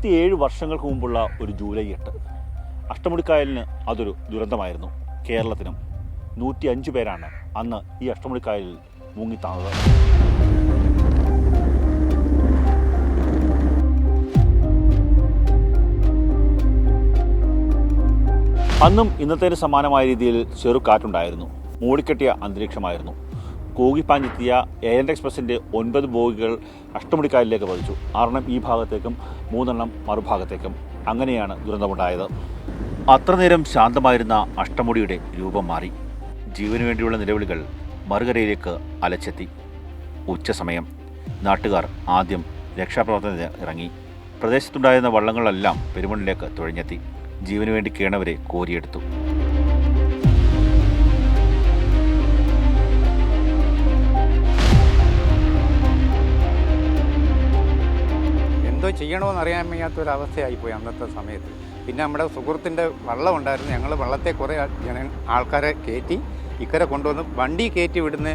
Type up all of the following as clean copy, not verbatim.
47 വർഷങ്ങൾക്ക് മുമ്പുള്ള ഒരു ജൂലൈ 8 അഷ്ടമുടിക്കായലിന് അതൊരു ദുരന്തമായിരുന്നു. കേരളത്തിനും 105 പേരാണ് അന്ന് ഈ അഷ്ടമുടിക്കായലിൽ മുങ്ങിത്താന്നത്. അന്നും ഇന്നത്തേന് സമാനമായ രീതിയിൽ ചെറുകാറ്റുണ്ടായിരുന്നു. മൂടിക്കെട്ടിയ അന്തരീക്ഷമായിരുന്നു. കൂകിപ്പാഞ്ഞെത്തിയ എയർ എക്സ്പ്രസിൻ്റെ 9 ബോഗികൾ അഷ്ടമുടിക്കായലിലേക്ക് പതിച്ചു. 6 ഈ ഭാഗത്തേക്കും 3 മറുഭാഗത്തേക്കും. അങ്ങനെയാണ് ദുരന്തമുണ്ടായത്. അത്ര നേരം ശാന്തമായിരുന്ന അഷ്ടമുടിയുടെ രൂപം മാറി. ജീവന് വേണ്ടിയുള്ള നിലവിളികൾ മറുകരയിലേക്ക് അലച്ചെത്തി. ഉച്ചസമയം നാട്ടുകാർ ആദ്യം രക്ഷാപ്രവർത്തനത്തിന് ഇറങ്ങി. പ്രദേശത്തുണ്ടായിരുന്ന വള്ളങ്ങളെല്ലാം പെരുമണ്ണിലേക്ക് തുഴഞ്ഞെത്തി. ജീവന് വേണ്ടി കേണവരെ കോരിയെടുത്തു. എന്തോ ചെയ്യണമെന്ന് അറിയാൻ വയ്യാത്തൊരവസ്ഥയായിപ്പോയി അന്നത്തെ സമയത്ത്. പിന്നെ നമ്മുടെ സുഹൃത്തിൻ്റെ വള്ളം ഉണ്ടായിരുന്നു. ഞങ്ങൾ വള്ളത്തെ കുറേ ആൾക്കാരെ കയറ്റി ഇക്കരെ കൊണ്ടുവന്ന് വണ്ടി കയറ്റി വിടുന്ന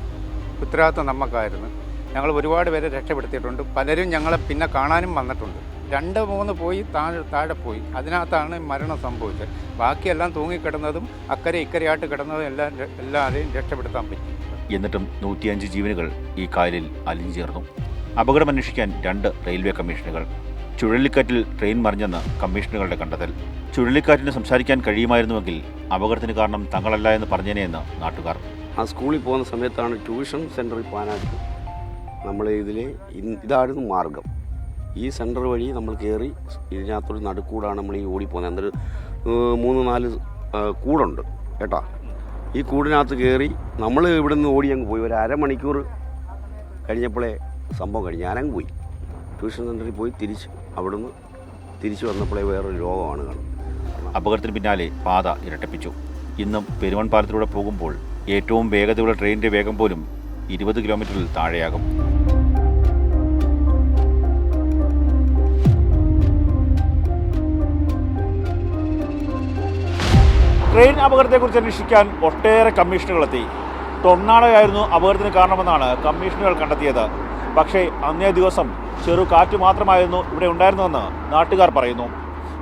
ഉത്തരവാദിത്വം നമുക്കായിരുന്നു. ഞങ്ങൾ ഒരുപാട് പേരെ രക്ഷപ്പെടുത്തിയിട്ടുണ്ട്. പലരും ഞങ്ങളെ പിന്നെ കാണാനും വന്നിട്ടുണ്ട്. 2-3 പോയി താഴെ പോയി. അതിനകത്താണ് മരണം സംഭവിച്ചത്. ബാക്കിയെല്ലാം തൂങ്ങിക്കിടന്നതും അക്കരെ ഇക്കരയായിട്ട് കിടന്നതും എല്ലാവരെയും രക്ഷപ്പെടുത്താൻ പറ്റി. എന്നിട്ടും 105 ജീവനുകൾ ഈ കായലിൽ അലിഞ്ഞു ചേർന്നു. അപകടം അന്വേഷിക്കാൻ 2 റെയിൽവേ കമ്മീഷനുകൾ. ചുഴലിക്കാറ്റിൽ ട്രെയിൻ മറിഞ്ഞെന്ന് കമ്മീഷനുകളുടെ കണ്ടെത്തൽ. ചുഴലിക്കാറ്റിന് സംസാരിക്കാൻ കഴിയുമായിരുന്നുവെങ്കിൽ അപകടത്തിന് കാരണം തങ്ങളല്ല എന്ന് പറഞ്ഞേനെയെന്ന് നാട്ടുകാർ. ആ സ്കൂളിൽ പോകുന്ന സമയത്താണ് ട്യൂഷൻ സെൻറ്ററിൽ പോകാനായിട്ട് നമ്മൾ ഇതായിരുന്നു മാർഗം. ഈ സെൻറ്റർ വഴി നമ്മൾ കയറി ഇതിനകത്തൊരു നടുക്കൂടാണ് നമ്മൾ ഈ ഓടിപ്പോകുന്നത്. എന്നൊരു 3-4 കൂടുണ്ട് കേട്ടോ. ഈ കൂടിനകത്ത് കയറി നമ്മൾ ഇവിടുന്ന് ഓടി അങ്ങ് പോയി. ഒരു അരമണിക്കൂർ കഴിഞ്ഞപ്പോഴേ സംഭവം കഴിഞ്ഞ് ഞാനങ്ങ് പോയി. ട്യൂഷൻ സെൻറ്ററിൽ പോയി അവിടുന്ന് തിരിച്ചു വന്നപ്പോഴേ വേറൊരു രോഗമാണ് കാണുന്നത്. അപകടത്തിന് പിന്നാലെ പാത ഇരട്ടിപ്പിച്ചു. ഇന്നും പെരുമൺ പാലത്തിലൂടെ പോകുമ്പോൾ ഏറ്റവും വേഗതയുള്ള ട്രെയിനിൻ്റെ വേഗം പോലും 20 കിലോമീറ്ററിൽ താഴെയാകും. ട്രെയിൻ അപകടത്തെക്കുറിച്ച് അന്വേഷിക്കാൻ ഒട്ടേറെ കമ്മീഷനുകളെത്തി. ടൊർണാഡോയായിരുന്നു അപകടത്തിന് കാരണമെന്നാണ് കമ്മീഷനുകൾ കണ്ടെത്തിയത്. പക്ഷേ അന്നേ ദിവസം ചെറുകാറ്റ് മാത്രമായിരുന്നു ഇവിടെ ഉണ്ടായിരുന്നതെന്ന് നാട്ടുകാർ പറയുന്നു.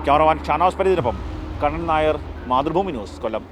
ക്യാമറമാൻ ഷാനവാസ് പരീതിനൊപ്പം കണ്ണൻ നായർ, മാതൃഭൂമി ന്യൂസ്, കൊല്ലം.